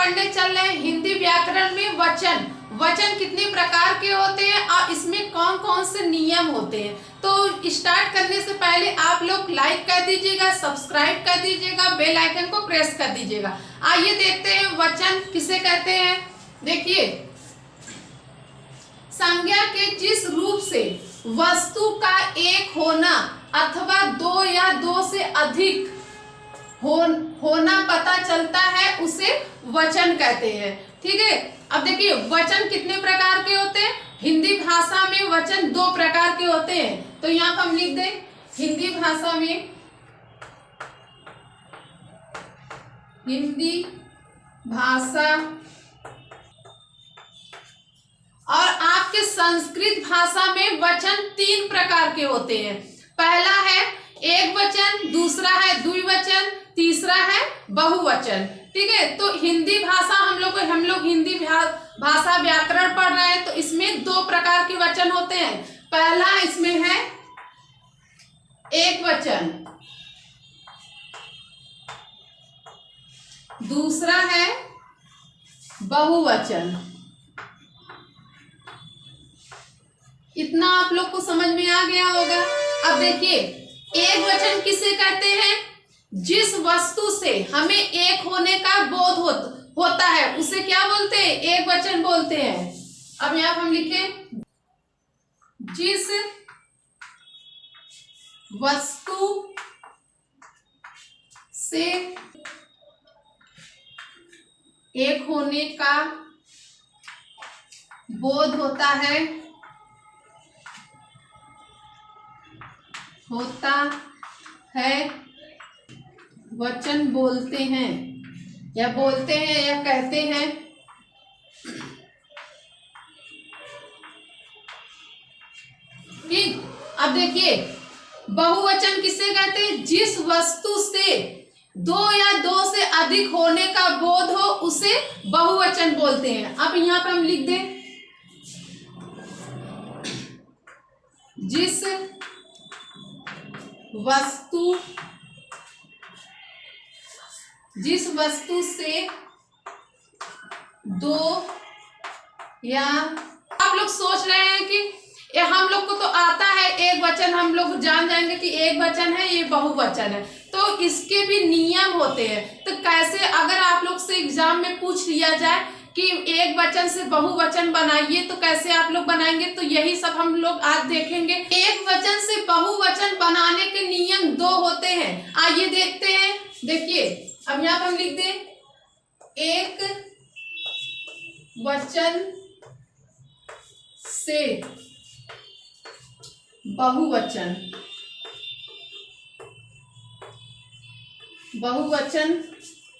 पढ़ने चल रहे हैं हिंदी व्याकरण में वचन। वचन कितने प्रकार के होते हैं और इसमें कौन कौन से नियम होते हैं। तो स्टार्ट करने से पहले आप लोग लाइक कर दीजिएगा, सब्सक्राइब कर दीजिएगा, बेल आइकन को प्रेस कर दीजिएगा। आइए देखते हैं वचन किसे कहते हैं। देखिए, संज्ञा के जिस रूप से वस्तु का एक होना अथवा दो या दो से अधिक होना पता चलता है उसे वचन कहते हैं। ठीक है, अब देखिए वचन कितने प्रकार के होते हैं। हिंदी भाषा में वचन दो प्रकार के होते हैं। तो यहाँ पर हम लिख दें हिंदी भाषा में, हिंदी भाषा और आपके संस्कृत भाषा में वचन तीन प्रकार के होते हैं। पहला है एक वचन, दूसरा है द्विवचन, तीसरा है बहुवचन। ठीक है, तो हिंदी भाषा हम लोग हिंदी भाषा व्याकरण पढ़ रहे हैं, तो इसमें दो प्रकार के वचन होते हैं। पहला इसमें है एक वचन, दूसरा है बहुवचन। इतना आप लोग को समझ में आ गया होगा। अब देखिए एक वचन किसे कहते हैं, जिस वस्तु से हमें एक होने का बोध होता है उसे क्या बोलते हैं, एक वचन बोलते हैं। अब यहां हम लिखें जिस वस्तु से एक होने का बोध होता है वचन बोलते हैं या कहते हैं। ठीक, अब देखिए बहुवचन किसे कहते हैं, जिस वस्तु से दो या दो से अधिक होने का बोध हो उसे बहुवचन बोलते हैं। अब यहाँ पर हम लिख दें जिस वस्तु से दो या, आप लोग सोच रहे हैं कि ये हम लोग को तो आता है एक वचन, हम लोग जान जाएंगे कि एक वचन है ये बहुवचन है, तो इसके भी नियम होते हैं। तो कैसे अगर आप लोग से एग्जाम में पूछ लिया जाए कि एक वचन से बहुवचन बनाइए तो कैसे आप लोग बनाएंगे, तो यही सब हम लोग आज देखेंगे। एक वचन से बहुवचन बनाने के नियम दो होते हैं, आइए देखते हैं। देखिए अब यहाँ पर हम लिख दें एक वचन से बहुवचन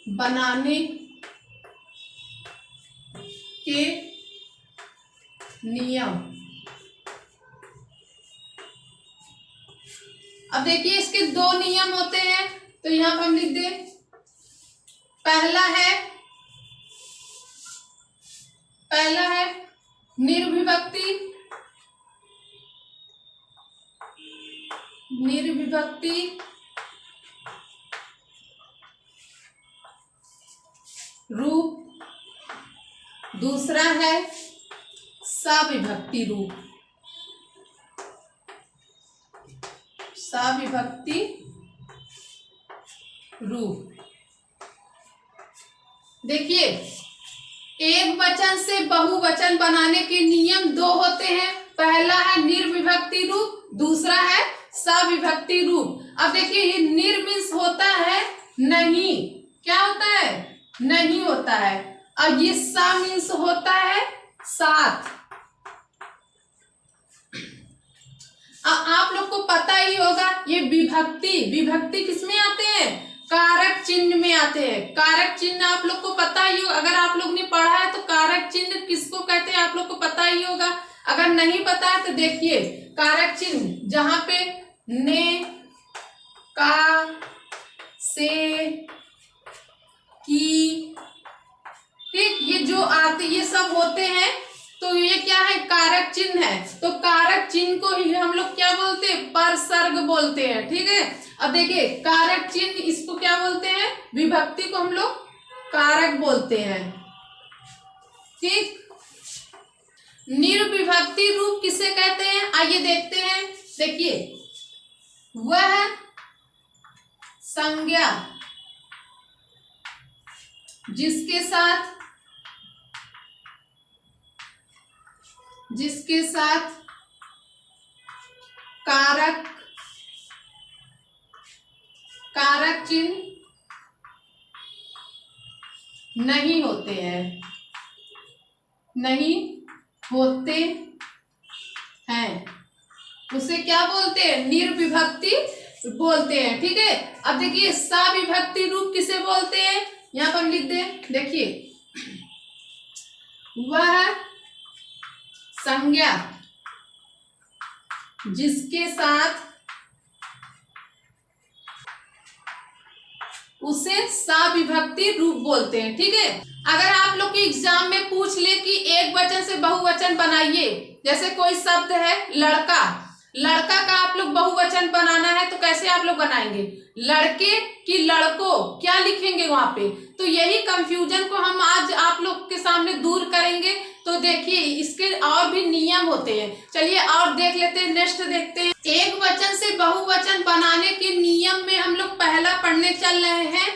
बनाने के नियम। अब देखिए इसके दो नियम होते हैं, तो यहां पर हम लिख दें पहला है निर्विभक्ति रूप, दूसरा है सविभक्ति रूप। देखिए एक वचन से बहुवचन बनाने के नियम दो होते हैं। पहला है निर्विभक्ति रूप, दूसरा है सविभक्ति रूप। अब देखिए ये निर मीन्स होता है नहीं, क्या होता है, नहीं होता है, और ये सा मीन्स होता है साथ। आप लोग को पता ही होगा ये विभक्ति किसमें आते हैं, कारक चिन्ह में आते हैं। कारक चिन्ह आप लोग को पता ही होगा, अगर आप लोग ने पढ़ा है तो कारक चिन्ह किसको कहते हैं आप लोग को पता ही होगा। अगर नहीं पता है तो देखिए कारक चिन्ह जहां पे ने, का, से, की, ठीक, ये जो आते ये सब होते हैं, तो ये क्या है, कारक चिन्ह है। तो कारक चिन्ह को ही हम लोग क्या बोलते हैं, परसर्ग बोलते हैं। ठीक है, अब देखिए कारक चिन्ह इसको क्या बोलते हैं, विभक्ति को हम लोग कारक बोलते हैं। ठीक, निर्विभक्ति रूप किसे कहते हैं, आइए देखते हैं। देखिए, वह संज्ञा जिसके साथ कारक चिन्ह नहीं होते हैं, उसे क्या बोलते हैं, निर्विभक्ति बोलते हैं। ठीक है, अब देखिए सविभक्ति रूप किसे बोलते हैं, यहां पर हम लिख दें। देखिए, वह संज्ञा जिसके साथ, उसे सविभक्ति रूप बोलते हैं। ठीक है, अगर आप लोग के एग्जाम में पूछ ले कि एक वचन से बहुवचन बनाइए, जैसे कोई शब्द है लड़का, लड़का का आप लोग बहुवचन बनाना है तो कैसे आप लोग बनाएंगे, लड़के कि लड़कों, क्या लिखेंगे वहां पे। तो यही कंफ्यूजन को हम आज आप लोग के सामने दूर करेंगे। तो देखिए, इसके और भी नियम होते हैं। चलिए और देख लेते हैं, नेक्स्ट देखते हैं। एक वचन से बहुवचन बनाने के नियम में हम लोग पहला पढ़ने चल रहे हैं,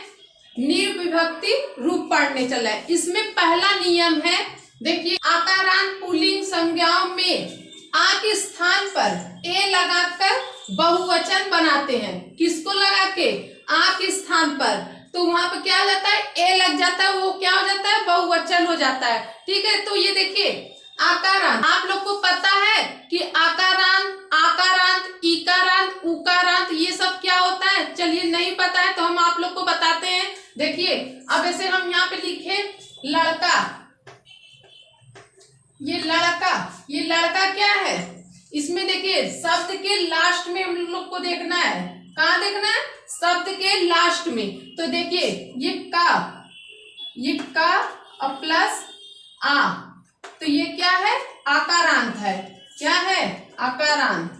निर्विभक्ति रूप पढ़ने चल रहे हैं। इसमें पहला नियम है, देखिए, आकारांत पुल्लिंग संज्ञाओं में आ के स्थान पर ए लगाकर बहुवचन बनाते हैं। किसको लगा के, आ के स्थान पर, तो वहां पर क्या हो जाता है, ए लग जाता है, वो क्या हो जाता है, बहुवचन हो जाता है। ठीक है, तो ये देखिए आकारांत, आप लोग को पता है कि आकारांत, इकारांत, उकारांत ये सब क्या होता है। चलिए नहीं पता है तो हम आप लोग को बताते हैं। देखिए, अब ऐसे हम यहाँ पे लिखे लड़का, ये लड़का क्या है, इसमें देखिए शब्द के लास्ट में हम लोग को देखना है। कहाँ देखना है, शब्द के लास्ट में। तो देखिए ये का और प्लस आ, तो ये क्या है, आकारांत है। क्या है, आकारांत।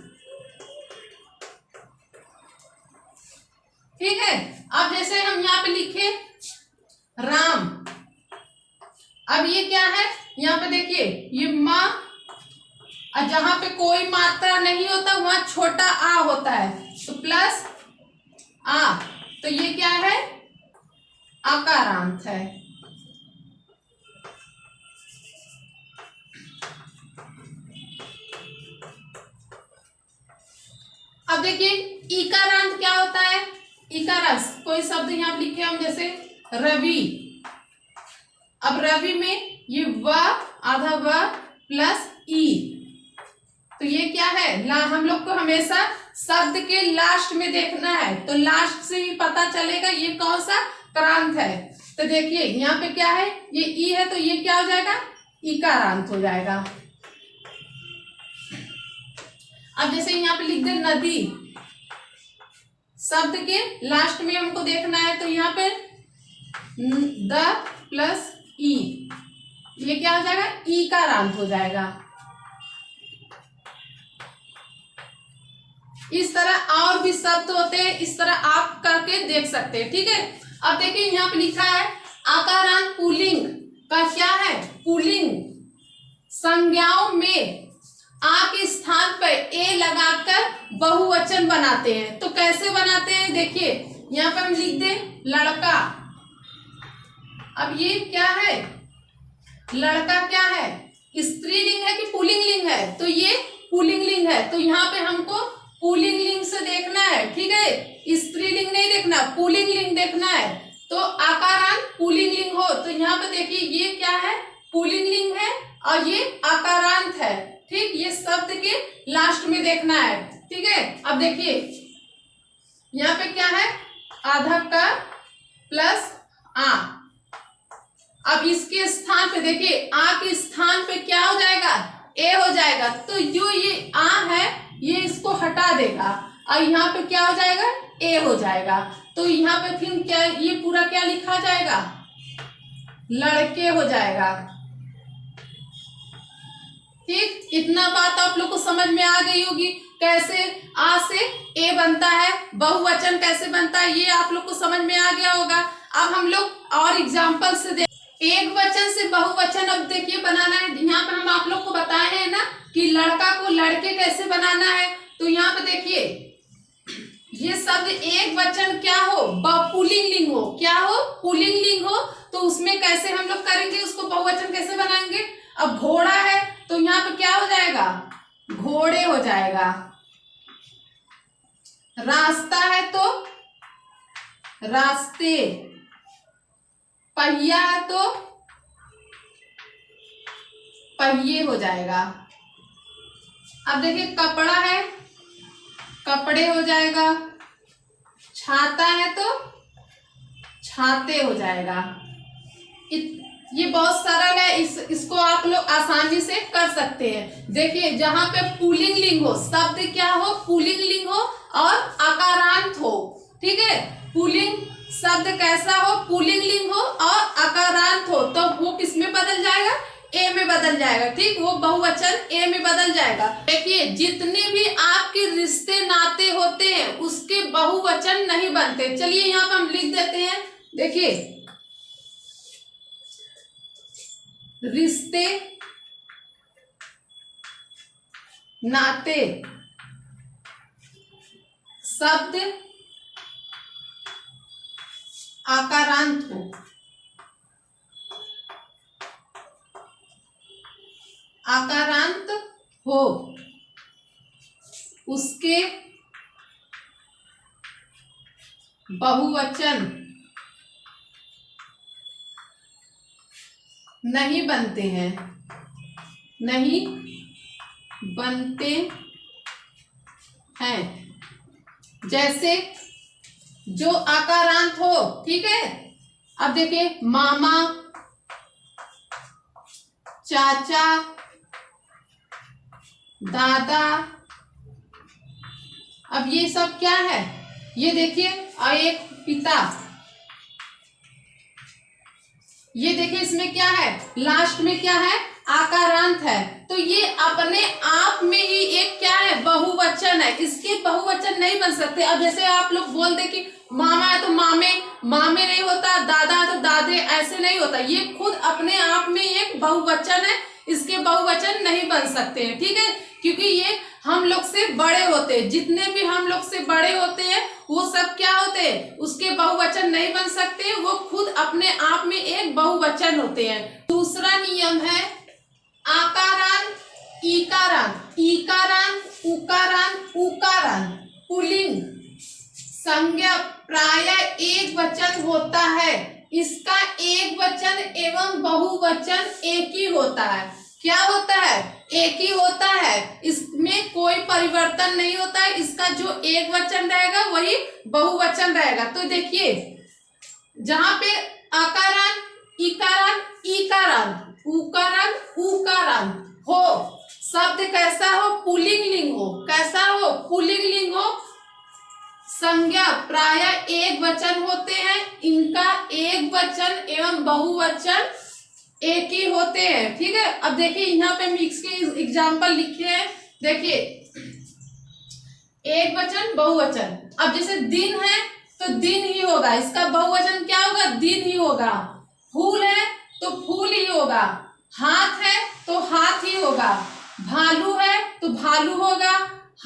ठीक है, अब जैसे हम यहाँ पे लिखे राम, अब ये क्या है, यहाँ पे देखिए ये माँ, और जहां पे कोई मात्रा नहीं होता वहां छोटा आ होता है, तो प्लस आ, तो ये क्या है, आकारांत है। अब देखिए इकारांत क्या होता है, इकारांत कोई शब्द यहाँ पे लिखे हम, जैसे रवि, अब रवि में ये व आधा व प्लस ई, तो ये क्या है, हम लोग को हमेशा शब्द के लास्ट में देखना है, तो लास्ट से ही पता चलेगा ये कौन सा क्रांत है। तो देखिए यहाँ पे क्या है, ये ई है, तो ये क्या हो जाएगा, इकारांत हो जाएगा। अब जैसे यहाँ पे लिख दे नदी, शब्द के लास्ट में हमको देखना है, तो यहाँ पे द प्लस ई, ये क्या हो जाएगा, इकारांत हो जाएगा। इस तरह और भी शब्द होते हैं, इस तरह आप करके देख सकते हैं। ठीक है, अब देखिए यहाँ पे लिखा है आकारांत पुल्लिंग का क्या है, पुल्लिंग संज्ञाओं में आ के स्थान पर ए लगाकर बहुवचन बनाते हैं। तो कैसे बनाते हैं, देखिए यहाँ पर हम लिख दें लड़का, अब ये क्या है, लड़का क्या है, स्त्रीलिंग है कि पुल्लिंग लिंग है, तो ये पुल्लिंग लिंग है, तो यहाँ पे हमको पुल्लिंग लिंग से देखना है। ठीक है, स्त्रीलिंग नहीं देखना, पुल्लिंग लिंग देखना है। तो आकारांत पुल्लिंग लिंग हो, तो यहाँ पे देखिए ये क्या है, पुल्लिंग लिंग है और ये आकारांत है। ठीक, ये शब्द के लास्ट में देखना है। ठीक है, अब देखिए यहाँ पे क्या है, आधा का प्लस आ, अब इसके स्थान पे देखिए आ के स्थान पे क्या हो जाएगा, ए हो जाएगा, तो जो ये आ है ये इसको हटा देगा और यहाँ पे क्या हो जाएगा, ए हो जाएगा। तो यहाँ पे फिर क्या, ये पूरा क्या लिखा जाएगा, लड़के हो जाएगा। ठीक, इतना बात आप लोग को समझ में आ गई होगी, कैसे आ से ए बनता है, बहुवचन कैसे बनता है, ये आप लोग को समझ में आ गया होगा। अब हम लोग और एग्जाम्पल से देख, एक वचन से बहुवचन अब देखिए बनाना है। यहाँ पे हम आप लोग को बताए हैं ना कि लड़का को लड़के कैसे बनाना है। तो यहाँ पे देखिए ये शब्द एक वचन क्या हो, पुल्लिंग लिंग हो, क्या हो, पुल्लिंग लिंग हो, तो उसमें कैसे हम लोग करेंगे, उसको बहुवचन कैसे बनाएंगे। अब घोड़ा है तो यहाँ पे क्या हो जाएगा, घोड़े हो जाएगा। रास्ता है तो रास्ते, पहिया है तो पहिए हो जाएगा। अब देखिए कपड़ा है, कपड़े हो जाएगा। छाता है तो छाते हो जाएगा। ये बहुत सरल है, इसको आप लोग आसानी से कर सकते हैं। देखिए जहां पे पुल्लिंग लिंग हो, शब्द क्या हो, पुल्लिंग लिंग हो और आकारांत हो, ठीक है। पुल्लिंग शब्द कैसा हो, पुल्लिंग लिंग हो और आकारांत हो, तो वो किस में बदल जाएगा, ए में बदल जाएगा, ठीक। वो बहुवचन ए में बदल जाएगा। देखिए जितने भी आपके रिश्ते नाते होते हैं उसके बहुवचन नहीं बनते। चलिए यहाँ पर हम लिख देते हैं, देखिए रिश्ते नाते शब्द आकारांत हो, आकारांत हो, उसके बहुवचन नहीं बनते हैं, नहीं बनते हैं। जैसे जो आकारांत हो, ठीक है। अब देखिए मामा, चाचा, दादा, अब ये सब क्या है, ये देखिए और एक पिता, ये देखिए इसमें क्या है, लास्ट में क्या है, आकारांत है। तो ये अपने आप में ही एक क्या है, बहुवचन है, इसके बहुवचन नहीं बन सकते। अब जैसे आप लोग बोल दे कि मामा है तो मामे, मामे नहीं होता, दादा है तो दादे, ऐसे नहीं होता। ये खुद अपने आप में एक बहुवचन है, इसके बहुवचन नहीं बन सकते हैं, ठीक है। क्योंकि ये हम लोग से बड़े होते हैं, जितने भी हम लोग से बड़े होते हैं वो सब क्या होते हैं, उसके बहुवचन नहीं बन सकते, वो खुद अपने आप में एक बहुवचन होते हैं। दूसरा नियम है आकारांत, इकारांत, इकारांत, उकारांत, उकारांत, पुल्लिंग संज्ञा प्रायः एक वचन होता है। इसका एक वचन एवं बहुवचन एक ही होता है। क्या होता है, एक ही होता है, इसमें कोई परिवर्तन नहीं होता है। इसका जो एक वचन रहेगा वही बहुवचन रहेगा। तो देखिए जहां पे आकारांत, इकारांत, इकारांत, उकारांत, उकारांत हो, शब्द कैसा हो, पुल्लिंग लिंग हो, कैसा हो, पुल्लिंग लिंग हो, संज्ञा प्रायः एक वचन होते हैं, इनका एक वचन एवं बहुवचन एक ही होते हैं, ठीक है। अब देखिए यहाँ पे मिक्स के एग्जाम्पल लिखे हैं, देखिए एक वचन बहुवचन। अब जैसे दिन है तो दिन ही होगा, इसका बहुवचन क्या होगा, दिन ही होगा। फूल है तो फूल ही होगा, हाथ है तो हाथ ही होगा, भालू है तो भालू होगा,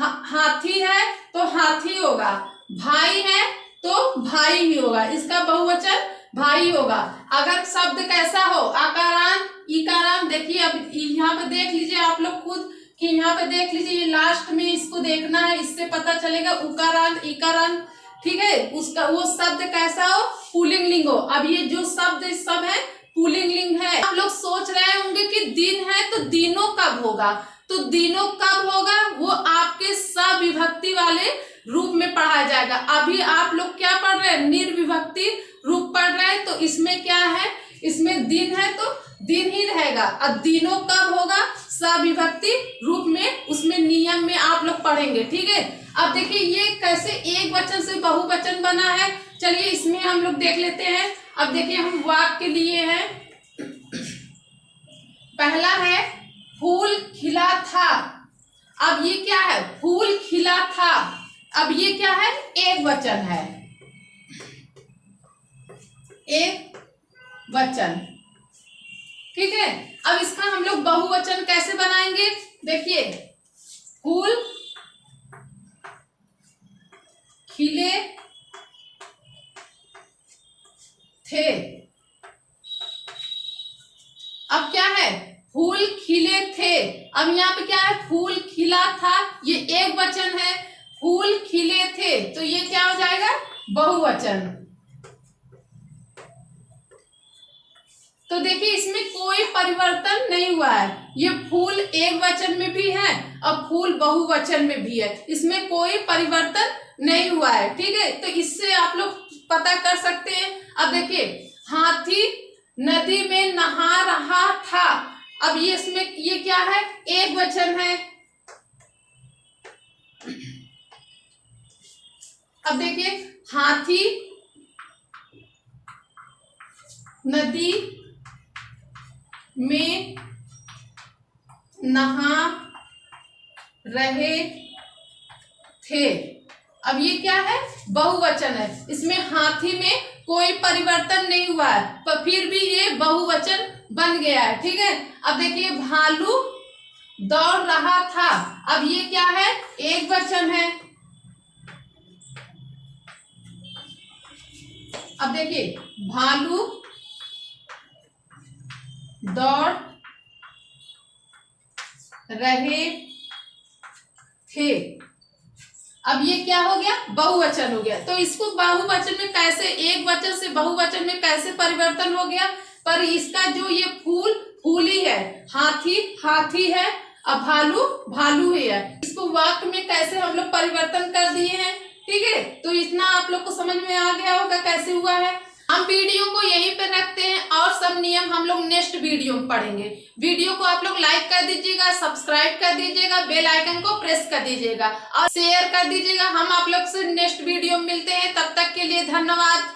हाथी है तो हाथी होगा, भाई है तो भाई ही होगा, इसका बहुवचन भाई होगा। अगर शब्द कैसा हो, आकारांत, इकारांत, देखिए अब यहाँ पे देख लीजिए आप लोग खुद कि यहाँ पे देख लीजिए, ये लास्ट में इसको देखना है, इससे पता चलेगा उकारांत, इकारांत, ठीक है। उसका वो शब्द कैसा हो, पुल्लिंग लिंग हो। अब ये जो शब्द सब है पुल्लिंग लिंग है। आप लोग सोच रहे होंगे कि दिन है तो दिनों कब होगा, तो दिनों कब होगा वो आपके सविभक्ति वाले रूप में पढ़ाया जाएगा। अभी आप लोग क्या पढ़ रहे हैं, निर्विभक्ति रूप पढ़ रहे हैं। तो इसमें क्या है, इसमें दिन है तो दिन ही रहेगा, और दिनों कब होगा, सविभक्ति रूप में, उसमें नियम में आप लोग पढ़ेंगे, ठीक है। अब देखिए ये कैसे एक वचन से बहुवचन बना है, चलिए इसमें हम लोग देख लेते हैं। अब देखिए हम वाक्य लिए हैं, पहला है फूल खिला था। अब ये क्या है, फूल खिला था, अब ये क्या है, एक वचन है। एक वचन। ठीक है, अब इसका हम लोग बहुवचन कैसे बनाएंगे? देखिए, फूल खिले थे। अब क्या है? फूल खिले थे। अब यहाँ पे क्या है? फूल खिला था, ये एक वचन है। फूल खिले थे, तो ये क्या हो जाएगा? बहुवचन। तो देखिए, इसमें कोई परिवर्तन नहीं हुआ है। ये फूल एक वचन में भी है और फूल बहुवचन में भी है, इसमें कोई परिवर्तन नहीं हुआ है। ठीक है, तो इससे आप लोग पता कर सकते हैं। अब देखिए, हाथी नदी में नहा रहा था। अब ये इसमें ये क्या है? एक वचन है। अब देखिए, हाथी नदी में नहा रहे थे। अब ये क्या है? बहुवचन है। इसमें हाथी में कोई परिवर्तन नहीं हुआ है, पर फिर भी ये बहुवचन बन गया है। ठीक है, अब देखिए, भालू दौड़ रहा था। अब ये क्या है? एक वचन है। अब देखिए, भालू दौड़ रहे थे। अब ये क्या हो गया? बहुवचन हो गया। तो इसको बहुवचन में कैसे, एक वचन से बहुवचन में कैसे परिवर्तन हो गया? पर इसका जो ये फूल फूली है, हाथी हाथी है, अब भालू भालू ही है। इसको वाक्य में कैसे हम लोग परिवर्तन कर दिए हैं। ठीक है, तो इतना आप लोग को समझ में आ गया होगा कैसे हुआ है। हम वीडियो को यहीं पे रखते हैं और सब नियम हम लोग नेक्स्ट वीडियो में पढ़ेंगे। वीडियो को आप लोग लाइक कर दीजिएगा, सब्सक्राइब कर दीजिएगा, बेल आइकन को प्रेस कर दीजिएगा और शेयर कर दीजिएगा। हम आप लोग से नेक्स्ट वीडियो में मिलते हैं, तब तक के लिए धन्यवाद।